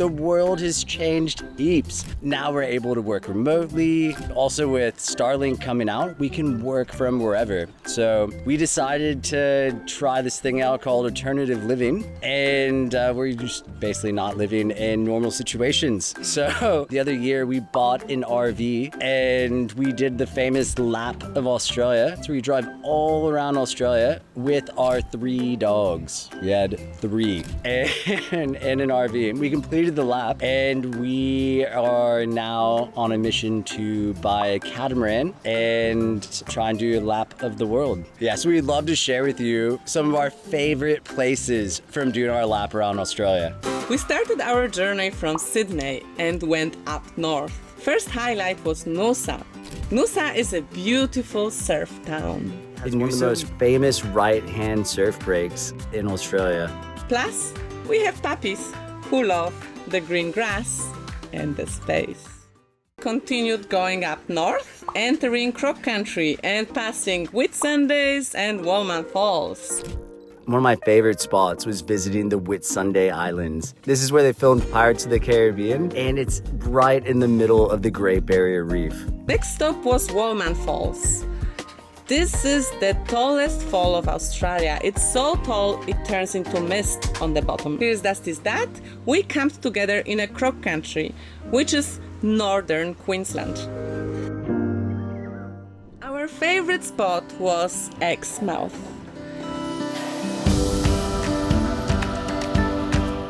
the world has changed heaps. Now we're able to work remotely. Also with Starlink coming out, we can work from wherever. So we decided to try this thing out called alternative living, and we're just basically not living in normal situations. So the other year we bought an RV and we did the famous lap of Australia. So we drive all around Australia with our 3 dogs. We had 3 and an RV. We completed the lap and we are now on a mission to buy a catamaran and try and do a lap of the world. Yeah, so we'd love to share with you some of our favorite places from doing our lap around Australia. We started our journey from Sydney and went up north. First highlight was Noosa. Noosa is a beautiful surf town. It's one of the most famous right-hand surf breaks in Australia. Plus, we have puppies who love the green grass and the space. Continued going up north, entering crop country and passing Whitsundays and Walman Falls. One of my favorite spots was visiting the Whitsunday Islands. This is where they filmed Pirates of the Caribbean, and it's right in the middle of the Great Barrier Reef. Next stop was Walman Falls. This is the tallest fall of Australia. It's so tall it turns into mist on the bottom. Here's Dusty's dad. We camped together in a crop country, which is northern Queensland. Our favorite spot was Exmouth.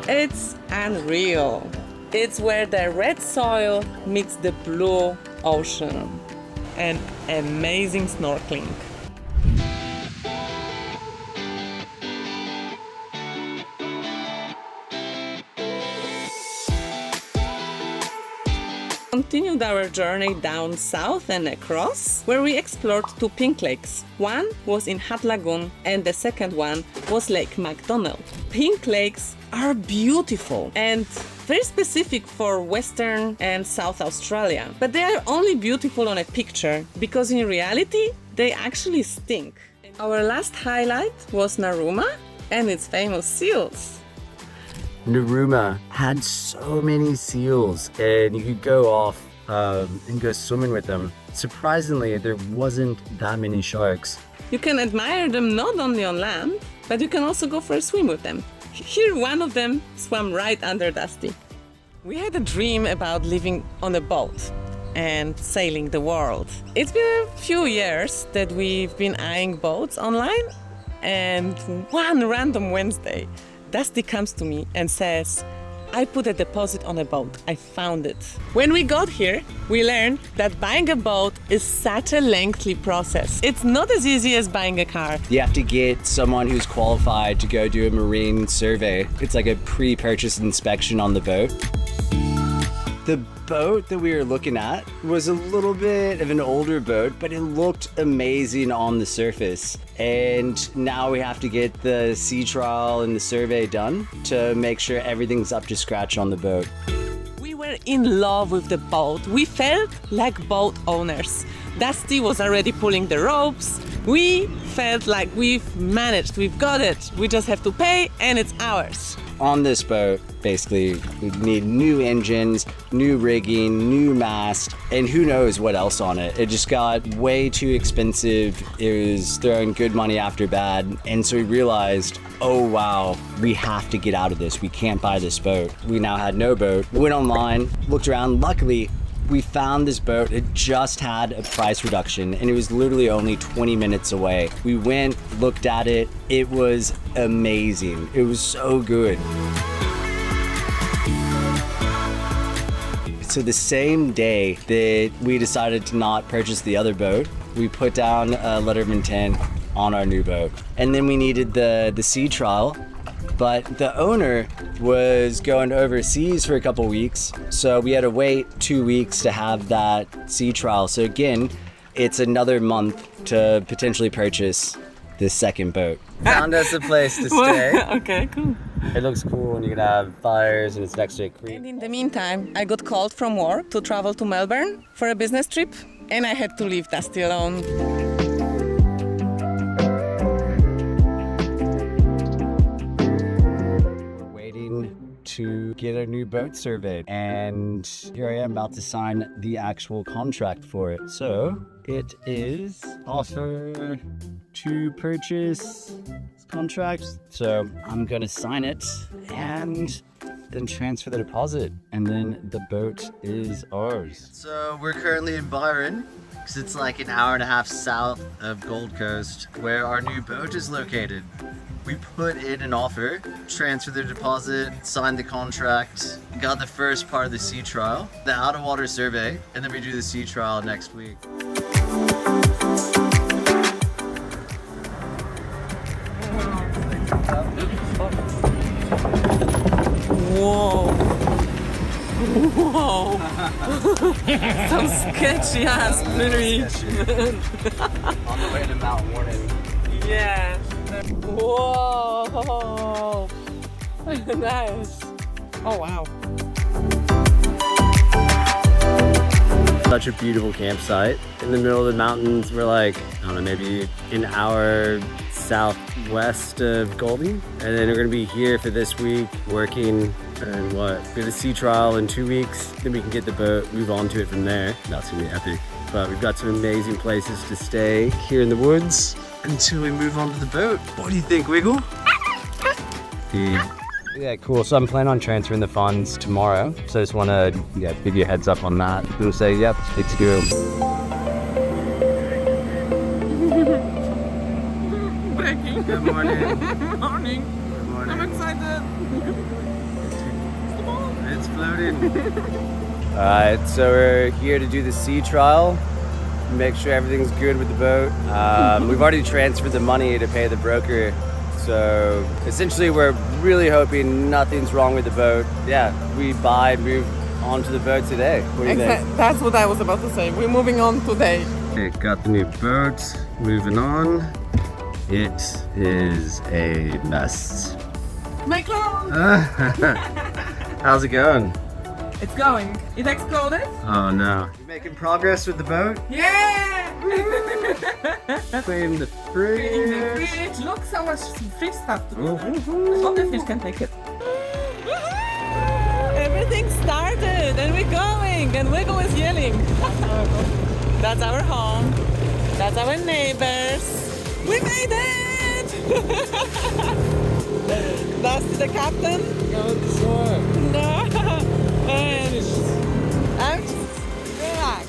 It's unreal. It's where the red soil meets the blue ocean. And amazing snorkeling. Continued our journey down south and across, where we explored 2 pink lakes. One was in Hutt Lagoon and the second one was Lake MacDonald. Pink lakes are beautiful and very specific for Western and South Australia, but they are only beautiful on a picture because in reality they actually stink. Our last highlight was Narooma and its famous seals. Narooma had so many seals, and you could go off and go swimming with them. Surprisingly, there wasn't that many sharks. You can admire them not only on land, but you can also go for a swim with them. Here, one of them swam right under Dusty. We had a dream about living on a boat and sailing the world. It's been a few years that we've been eyeing boats online, and one random Wednesday, Dusty comes to me and says, I put a deposit on a boat. I found it. When we got here, we learned that buying a boat is such a lengthy process. It's not as easy as buying a car. You have to get someone who's qualified to go do a marine survey. It's like a pre-purchase inspection on the boat. The boat that we were looking at was a little bit of an older boat, but it looked amazing on the surface. And now we have to get the sea trial and the survey done to make sure everything's up to scratch on the boat. We were in love with the boat. We felt like boat owners. Dusty was already pulling the ropes. We felt like we've managed, we've got it. We just have to pay and it's ours. On this boat, basically, we need new engines, new rigging, new mast, and who knows what else on it. It just got way too expensive. It was throwing good money after bad. And so we realized, oh wow, we have to get out of this. We can't buy this boat. We now had no boat. We went online, looked around. Luckily, we found this boat. It just had a price reduction and it was literally only 20 minutes away. We went, looked at it. It was amazing. It was so good. So the same day that we decided to not purchase the other boat, we put down a letter of intent on our new boat. And then we needed the sea trial. But the owner was going overseas for a couple weeks, so we had to wait 2 weeks to have that sea trial. So again, it's another month to potentially purchase this second boat. Found us a place to stay. Okay, cool. It looks cool and you can have fires and it's next to a creek. And in the meantime, I got called from work to travel to Melbourne for a business trip, and I had to leave Dusty alone. to get a new boat surveyed. And here I am about to sign the actual contract for it. So it is offer to purchase contract. So I'm gonna sign it and then transfer the deposit, and then the boat is ours. So we're currently in Byron, because it's like an hour and a half south of Gold Coast, where our new boat is located. We put in an offer, transferred the deposit, signed the contract, got the first part of the sea trial, the out-of-water survey, and then we do the sea trial next week. Whoa. Whoa. Some sketchy ass blurry. On the way to Mount Warning. Yeah. Whoa. Nice. Oh wow. Such a beautiful campsite in the middle of the mountains. We're like, I don't know, maybe an hour southwest of Goldie, and then we're gonna be here for this week working. And what? We have a sea trial in 2 weeks, then we can get the boat, move on to it from there. That's gonna be epic. But we've got some amazing places to stay here in the woods until we move on to the boat. What do you think, Wiggle? Yeah, cool. So I'm planning on transferring the funds tomorrow. So I just want to give you a heads up on that. We'll say, yep, it's good. Breaking. Good morning. Morning. Good morning. I'm excited. It's floating. Alright, so we're here to do the sea trial. Make sure everything's good with the boat. We've already transferred the money to pay the broker. So essentially we're really hoping nothing's wrong with the boat. Yeah, we move onto the boat today. What do you think? That's what I was about to say. We're moving on today. Okay, got the new boat, moving on. It is a mess. My clothes! How's it going? It's going. It exploded? Oh no. You making progress with the boat? Yeah! Clean the fridge. Look, so much fish stuff. All the fish can take it. Everything started and we're going and Wiggle is yelling. That's our home. That's our neighbors. We made it! That's the captain. Go to the shore. No. And I'm just relaxed.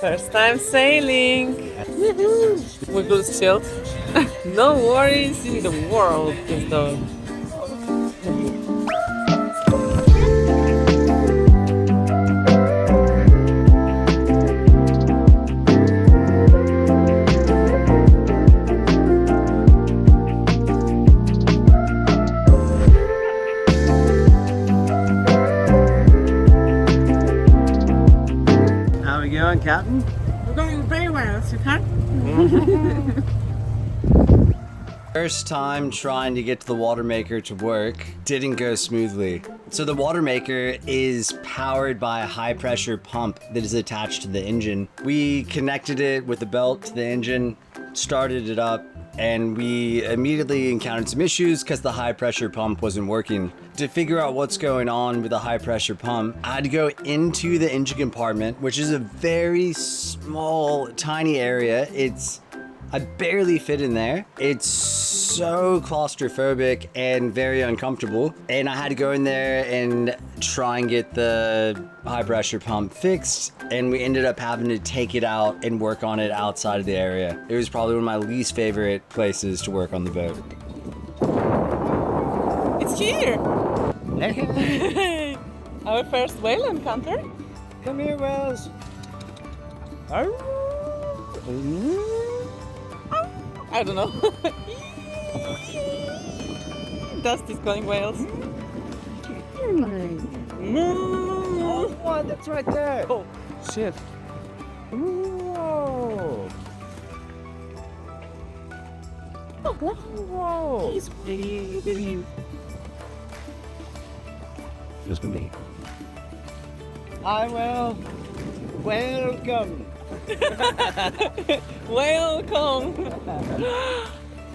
First time sailing. Wiggle's chilled. No worries in the world, just though. Captain? We're going very well, sweetheart. First time trying to get the watermaker to work didn't go smoothly. So the watermaker is powered by a high pressure pump that is attached to the engine. We connected it with the belt to the engine, started it up, and we immediately encountered some issues because the high pressure pump wasn't working. To figure out what's going on with the high pressure pump, I had to go into the engine compartment, which is a very small, tiny area. I barely fit in there. It's so claustrophobic and very uncomfortable. And I had to go in there and try and get the high pressure pump fixed. And we ended up having to take it out and work on it outside of the area. It was probably one of my least favorite places to work on the boat. It's here! Our first whale encounter. Come here, Wells. I don't know. Dusty's calling whales. Oh, one, that's right there. Oh, shit. Whoa. Whoa. He's big. Just me. Hi, Will. Welcome. Welcome.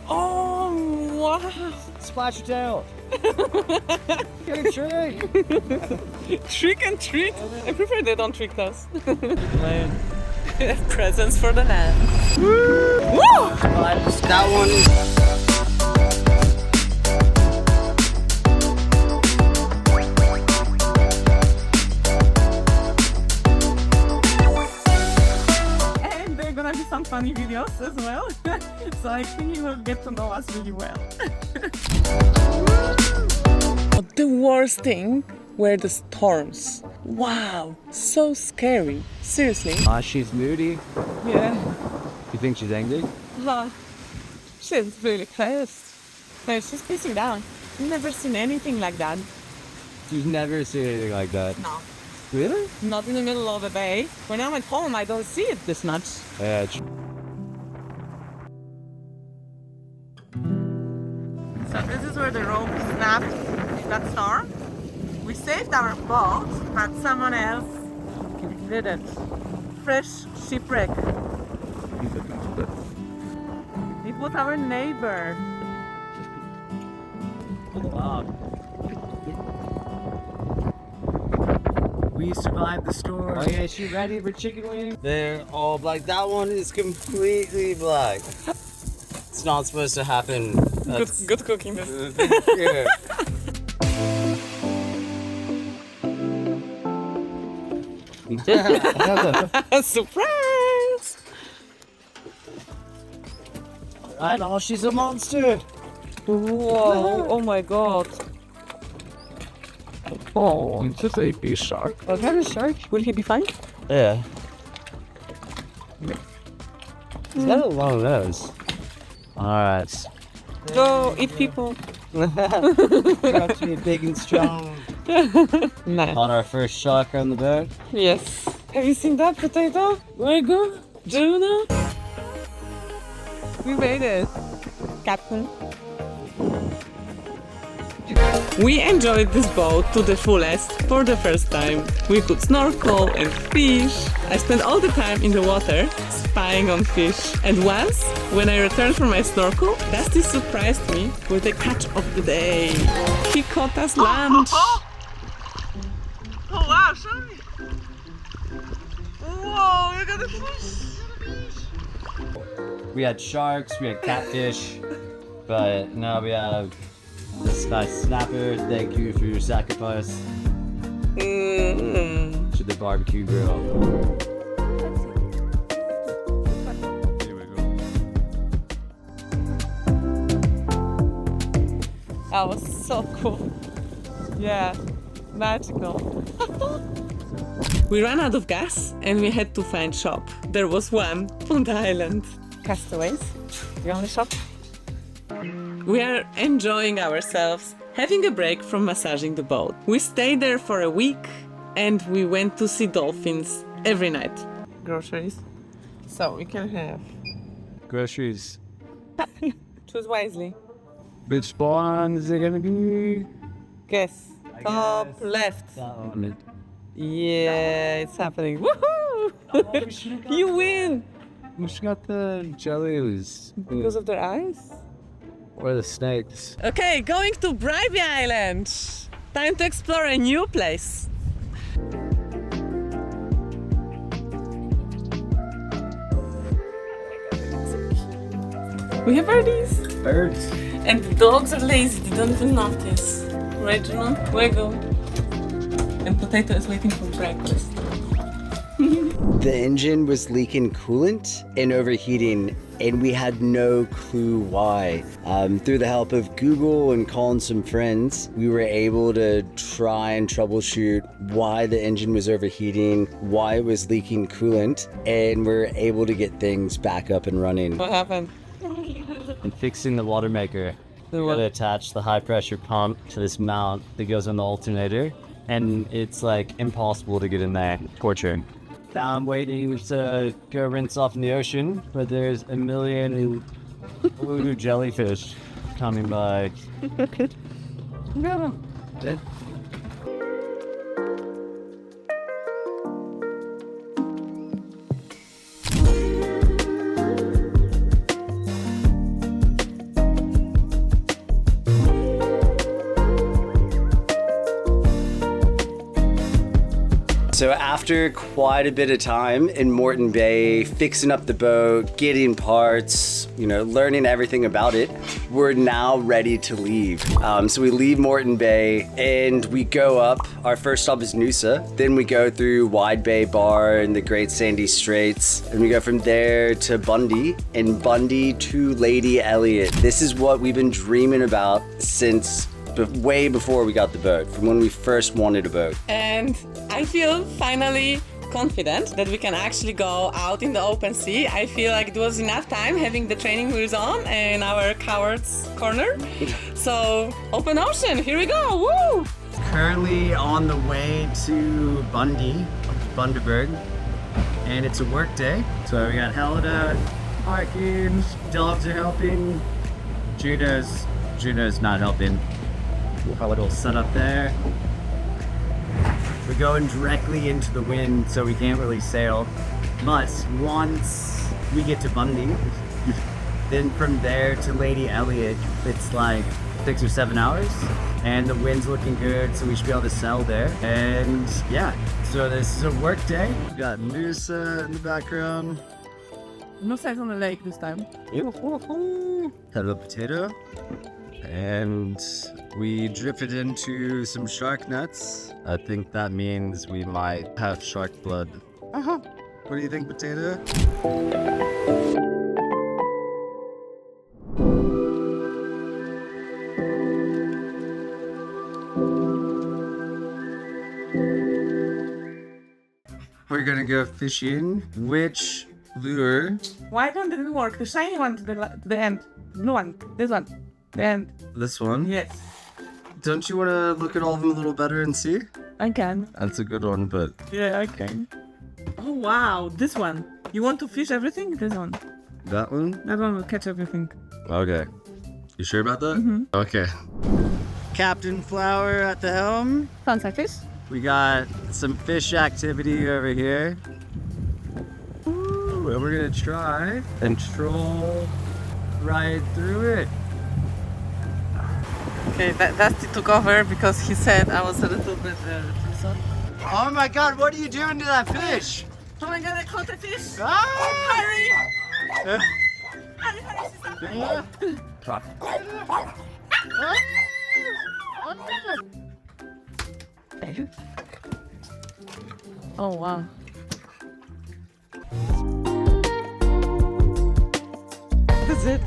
Oh, Splash your tail. Get a trick. Trick and treat. I prefer they don't trick us. Presents for the land. Woo! That one. And there are gonna be some funny videos as well. So I think you will get to know us really well. The worst thing were the storms. Wow, so scary. Seriously. She's moody. Yeah. You think she's angry? She's really pissed. No, she's pissing down. I've never seen anything like that. You've never seen anything like that. No. Really? Not in the middle of the day. When I'm at home, I don't see it this much. Yeah. So this is where the rope snapped in that storm. We saved our boat, but someone else didn't. Fresh shipwreck. It was our neighbor. Wow. We survived the storm. Oh yeah, she ready for chicken wings? They're all black. That one is completely black. It's not supposed to happen. Good cooking. Yeah. Surprise! I know she's a monster. Whoa! Oh my god! Oh, it's a baby shark. What kind of shark? Will he be fine? Yeah. He's got a long nose. Alright. Go eat people. Got to be big and strong. Nice. Caught our first shark on the boat. Yes. Have you seen that potato? Where you go? Juno? We made it. Captain. We enjoyed this boat to the fullest for the first time. We could snorkel and fish. I spent all the time in the water spying on fish. And once, when I returned from my snorkel, Dusty surprised me with the catch of the day. He caught us lunch. Oh wow, show me. Whoa, you got a fish. We had sharks, we had catfish, but now we have this nice snapper. Thank you for your sacrifice to the barbecue grill. Here we go. That was so cool. Yeah, magical. We ran out of gas and we had to find shop. There was one on the island. Castaways, the only shop. We are enjoying ourselves, having a break from massaging the boat. We stayed there for a week and we went to see dolphins every night. Groceries. So we can have. Groceries. Choose wisely. Which one is it gonna be? Guess. Top left. That one. Yeah, it's happening. Woohoo! You win! Who's got the jellies? Because of their eyes? Or the snakes? Okay, going to Bribey Island. Time to explore a new place. We have birdies. Birds. And the dogs are lazy, they don't even notice. Right, Juno? Where go? And Potato is waiting for breakfast. The engine was leaking coolant and overheating, and we had no clue why. Through the help of Google and calling some friends, we were able to try and troubleshoot why the engine was overheating, why it was leaking coolant, and we're able to get things back up and running. What happened? And fixing the watermaker. We gotta attach the high pressure pump to this mount that goes on the alternator, and it's like impossible to get in there. Torture. I'm waiting to go rinse off in the ocean, but there's a million blue jellyfish coming by. So after quite a bit of time in Moreton Bay, fixing up the boat, getting parts, learning everything about it, we're now ready to leave. So we leave Moreton Bay and we go up. Our first stop is Noosa. Then we go through Wide Bay Bar and the Great Sandy Straits. And we go from there to Bundy and Bundy to Lady Elliot. This is what we've been dreaming about since way before we got the boat, from when we first wanted a boat. And I feel finally confident that we can actually go out in the open sea. I feel like it was enough time having the training wheels on and our coward's corner. So open ocean, here we go, woo! Currently on the way to Bundaberg, and it's a work day. So we got Helena parking, dogs are helping, Juno's not helping. A little set up there. We're going directly into the wind, so we can't really sail. But once we get to Bundy, then from there to Lady Elliot, it's like 6 or 7 hours. And the wind's looking good, so we should be able to sail there. And yeah, so this is a work day. We got Noosa in the background. Noosa is on the lake this time. Hello, potato. And we drifted into some shark nuts. I think that means we might have shark blood. What do you think, potato? We're gonna go fishing. Which lure? Why don't it work? The shiny one to the end. Blue one. This one. The end. This one? Yes. Don't you want to look at all of them a little better and see? I can. That's a good one, but... Yeah, I can. Oh wow, this one. You want to fish everything? This one. That one? That one will catch everything. Okay. You sure about that? Mm-hmm. Okay. Captain Flower at the helm. Sounds like fish. We got some fish activity over here. Ooh, and we're gonna try and troll right through it. Okay, Dusty took over because he said I was a little bit Oh my god, what are you doing to that fish? Oh my god, I caught a fish! Ah! Hurry! Uh, Hurry, Oh wow. That's it.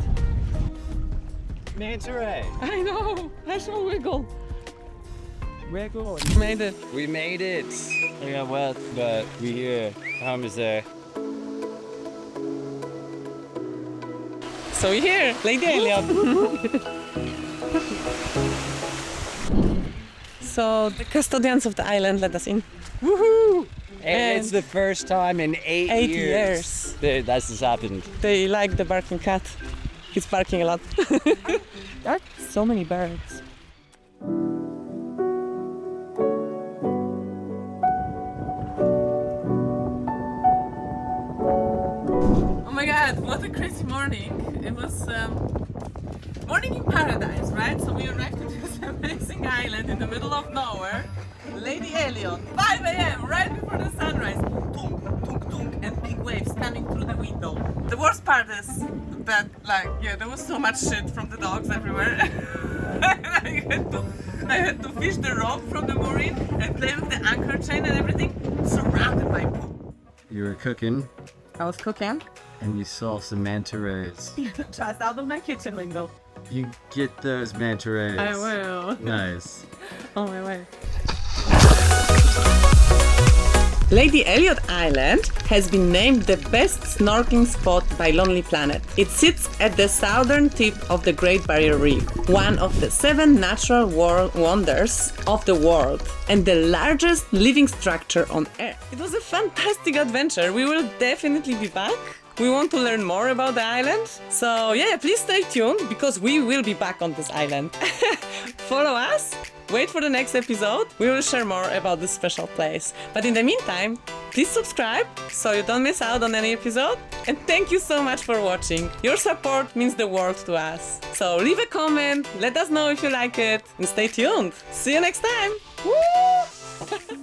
Manta ray. I know. I shall wiggle. Wiggle. Made it. We made it. I got wet, but we here. Home is there. So we're here, Lady Elliot. So the custodians of the island let us in. Woohoo! And it's the first time in 8 years. That's just happened. They like the barking cat. He's barking a lot. There are so many birds. Oh my god, what a crazy morning. It was morning in paradise, right? So we arrived to this amazing island in the middle of nowhere. Lady Elliot, 5 a.m. right before the sunrise. Tunk, tunk, tunk, and big waves coming through the window. The worst part is that, there was so much shit from the dogs everywhere. I had to fish the rope from the mooring and play with the anchor chain and everything, surrounded by poop. You were cooking I was cooking. and you saw some manta rays. Just out of my kitchen window. You get those manta rays. I will. Nice. On my way. Lady Elliot Island has been named the best snorkeling spot by Lonely Planet. It sits at the southern tip of the Great Barrier Reef, one of the 7 natural world wonders of the world and the largest living structure on Earth. It was a fantastic adventure. We will definitely be back. We want to learn more about the island. So yeah, please stay tuned because we will be back on this island. Follow us. Wait for the next episode. We will share more about this special place. But in the meantime, please subscribe so you don't miss out on any episode. And thank you so much for watching. Your support means the world to us. So leave a comment, let us know if you like it, and stay tuned. See you next time. Woo!